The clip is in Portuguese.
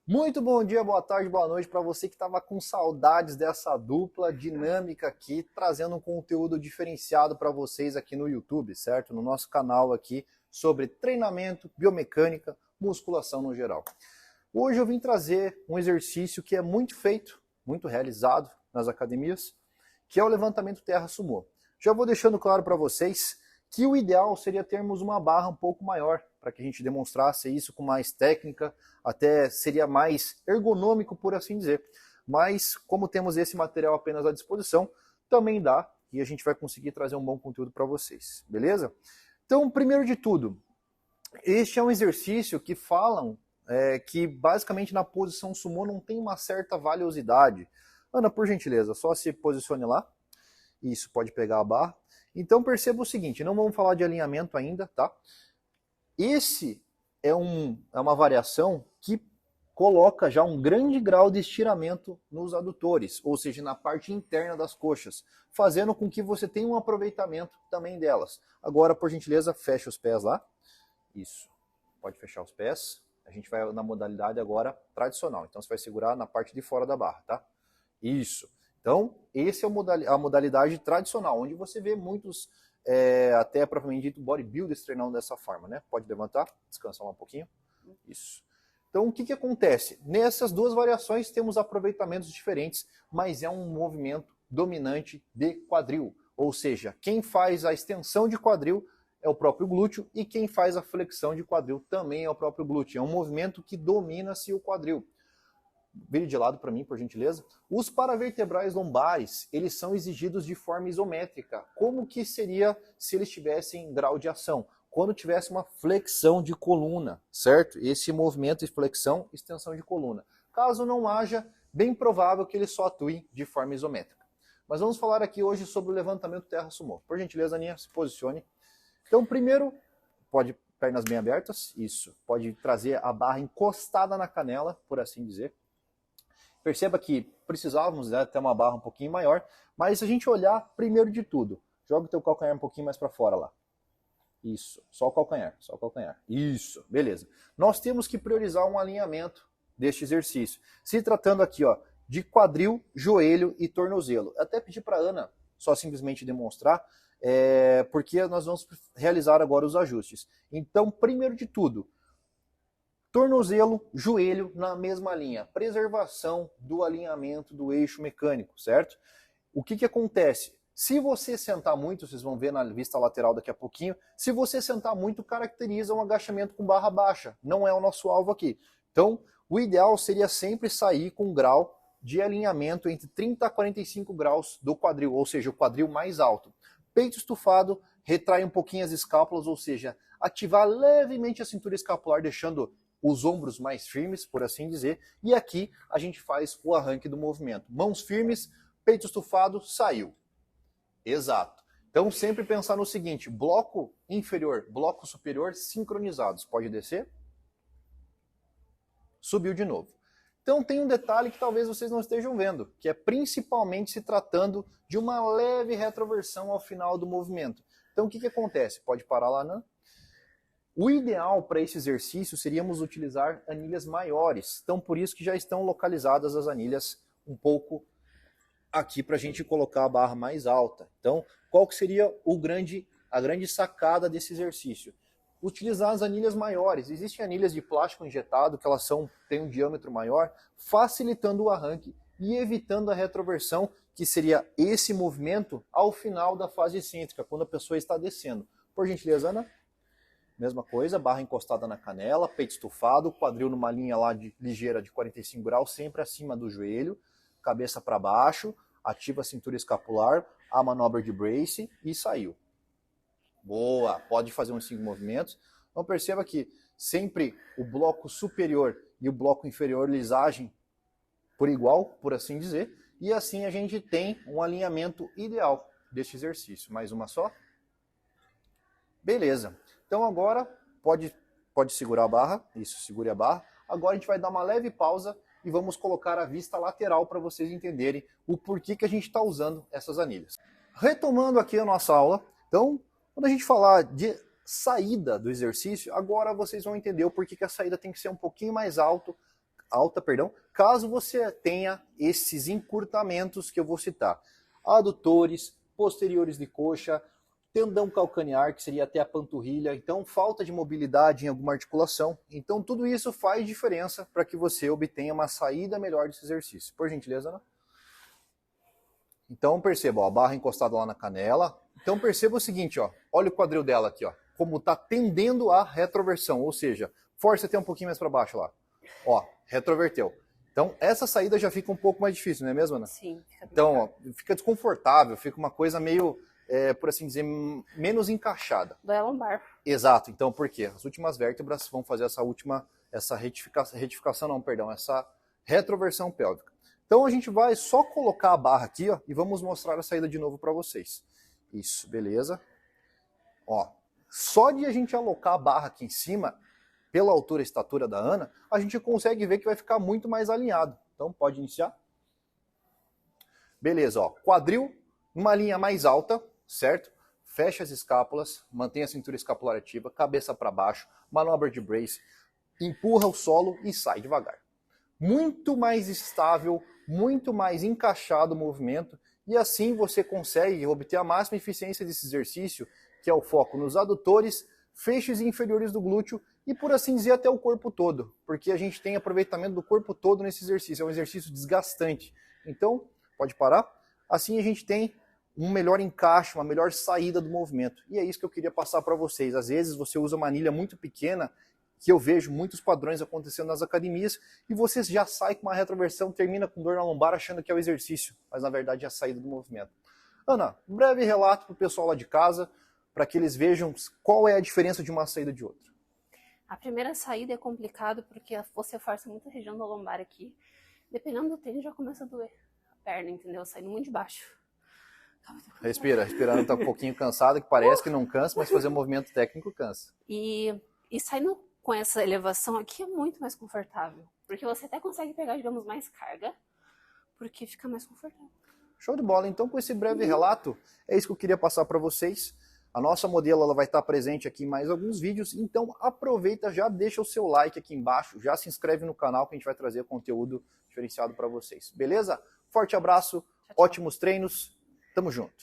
Muito bom dia, boa tarde, boa noite para você que estava com saudades dessa dupla dinâmica aqui, trazendo um conteúdo diferenciado para vocês aqui no YouTube, certo? No nosso canal aqui sobre treinamento, biomecânica, musculação no geral. Hoje eu vim trazer um exercício que é muito feito, muito realizado nas academias, que é o levantamento terra sumô. Já vou deixando claro para vocês que o ideal seria termos uma barra um pouco maior, para que a gente demonstrasse isso com mais técnica, até seria mais ergonômico, por assim dizer. Mas, como temos esse material apenas à disposição, também dá e a gente vai conseguir trazer um bom conteúdo para vocês, beleza? Então, primeiro de tudo, este é um exercício que falam que basicamente na posição sumô não tem uma certa valiosidade. Ana, por gentileza, só se posicione lá. Isso, pode pegar a barra. Então perceba o seguinte, não vamos falar de alinhamento ainda, tá? Esse é uma variação que coloca já um grande grau de estiramento nos adutores, ou seja, na parte interna das coxas, fazendo com que você tenha um aproveitamento também delas. Agora, por gentileza, feche os pés lá. Isso, pode fechar os pés. A gente vai na modalidade agora tradicional, então você vai segurar na parte de fora da barra, tá? Isso. Então, essa é a modalidade tradicional, onde você vê muitos, até propriamente dito, bodybuilders treinando dessa forma, né? Pode levantar, descansar um pouquinho. Isso. Então, o que acontece? Nessas duas variações temos aproveitamentos diferentes, mas é um movimento dominante de quadril. Ou seja, quem faz a extensão de quadril é o próprio glúteo e quem faz a flexão de quadril também é o próprio glúteo. É um movimento que domina-se o quadril. Vire de lado para mim, por gentileza. Os paravertebrais lombares, eles são exigidos de forma isométrica. Como que seria se eles tivessem grau de ação? Quando tivesse uma flexão de coluna, certo? Esse movimento de flexão, extensão de coluna. Caso não haja, bem provável que ele só atue de forma isométrica. Mas vamos falar aqui hoje sobre o levantamento terra sumô. Por gentileza, Aninha, se posicione. Então, primeiro, pode pernas bem abertas, isso. Pode trazer a barra encostada na canela, por assim dizer. Perceba que precisávamos ter uma barra um pouquinho maior, mas se a gente olhar, primeiro de tudo, joga o teu calcanhar um pouquinho mais para fora lá. Isso, só o calcanhar, só o calcanhar. Isso, beleza. Nós temos que priorizar um alinhamento deste exercício. Se tratando aqui, ó, de quadril, joelho e tornozelo. Até pedi para a Ana só simplesmente demonstrar, porque nós vamos realizar agora os ajustes. Então, primeiro de tudo, tornozelo, joelho na mesma linha. Preservação do alinhamento do eixo mecânico, certo? O que acontece? Se você sentar muito, vocês vão ver na vista lateral daqui a pouquinho, se você sentar muito, caracteriza um agachamento com barra baixa. Não é o nosso alvo aqui. Então, o ideal seria sempre sair com um grau de alinhamento entre 30 a 45 graus do quadril, ou seja, o quadril mais alto. Peito estufado, retrai um pouquinho as escápulas, ou seja, ativar levemente a cintura escapular, deixando os ombros mais firmes, por assim dizer, e aqui a gente faz o arranque do movimento. Mãos firmes, peito estufado, saiu. Exato. Então sempre pensar no seguinte, bloco inferior, bloco superior sincronizados. Pode descer? Subiu de novo. Então tem um detalhe que talvez vocês não estejam vendo, que é principalmente se tratando de uma leve retroversão ao final do movimento. Então o que acontece? Pode parar lá, não? O ideal para esse exercício seríamos utilizar anilhas maiores. Então, por isso que já estão localizadas as anilhas um pouco aqui para a gente colocar a barra mais alta. Então, qual que seria a grande sacada desse exercício? Utilizar as anilhas maiores. Existem anilhas de plástico injetado que elas têm um diâmetro maior, facilitando o arranque e evitando a retroversão, que seria esse movimento ao final da fase excêntrica, quando a pessoa está descendo. Por gentileza, Ana. Mesma coisa, barra encostada na canela, peito estufado, quadril numa linha lá ligeira de 45 graus, sempre acima do joelho, cabeça para baixo, ativa a cintura escapular, a manobra de brace e saiu. Boa, pode fazer uns 5 movimentos. Então perceba que sempre o bloco superior e o bloco inferior eles agem por igual, por assim dizer, e assim a gente tem um alinhamento ideal deste exercício. Mais uma só? Beleza. Então agora pode segurar a barra, isso, segure a barra. Agora a gente vai dar uma leve pausa e vamos colocar a vista lateral para vocês entenderem o porquê que a gente está usando essas anilhas. Retomando aqui a nossa aula, então, quando a gente falar de saída do exercício, agora vocês vão entender o porquê que a saída tem que ser um pouquinho mais alto alta, perdão, caso você tenha esses encurtamentos que eu vou citar. Adutores, posteriores de coxa, tendão calcanear, que seria até a panturrilha, então falta de mobilidade em alguma articulação. Então tudo isso faz diferença para que você obtenha uma saída melhor desse exercício. Por gentileza, Ana. Então perceba, ó, a barra encostada lá na canela. Então perceba o seguinte, ó, olha o quadril dela aqui, ó, como está tendendo a retroversão, ou seja, força até um pouquinho mais para baixo lá. Ó, retroverteu. Então essa saída já fica um pouco mais difícil, não é mesmo, Ana? Sim. Fica então, ó, fica desconfortável, fica uma coisa meio, por assim dizer, menos encaixada. Dói a lombar. Exato. Então por quê? As últimas vértebras vão fazer essa retroversão pélvica. Então a gente vai só colocar a barra aqui, ó, e vamos mostrar a saída de novo para vocês. Isso, beleza. Ó, só de a gente alocar a barra aqui em cima, pela altura e estatura da Ana, a gente consegue ver que vai ficar muito mais alinhado. Então pode iniciar. Beleza, ó, quadril numa linha mais alta, certo? Fecha as escápulas, mantém a cintura escapular ativa, cabeça para baixo, manobra de brace, empurra o solo e sai devagar. Muito mais estável, muito mais encaixado o movimento, e assim você consegue obter a máxima eficiência desse exercício, que é o foco nos adutores, feixes inferiores do glúteo e, por assim dizer, até o corpo todo, porque a gente tem aproveitamento do corpo todo nesse exercício, é um exercício desgastante. Então, pode parar. Assim a gente tem um melhor encaixe, uma melhor saída do movimento. E é isso que eu queria passar para vocês. Às vezes você usa uma anilha muito pequena, que eu vejo muitos padrões acontecendo nas academias, e você já sai com uma retroversão, termina com dor na lombar achando que é o exercício, mas na verdade é a saída do movimento. Ana, um breve relato para o pessoal lá de casa, para que eles vejam qual é a diferença de uma saída de outra. A primeira saída é complicado porque você força muito a região da lombar aqui. Dependendo do tênis, já começa a doer a perna, entendeu? Saindo muito de baixo. Respira, respirando, tá um pouquinho cansada, que parece que não cansa, mas fazer um movimento técnico cansa. E saindo com essa elevação aqui é muito mais confortável. Porque você até consegue pegar, digamos, mais carga, porque fica mais confortável. Show de bola. Então, com esse breve relato, é isso que eu queria passar para vocês. A nossa modelo ela vai estar presente aqui em mais alguns vídeos, então aproveita, já deixa o seu like aqui embaixo, já se inscreve no canal que a gente vai trazer conteúdo diferenciado para vocês. Beleza? Forte abraço, Tchau, tchau. ótimos treinos, tamo junto.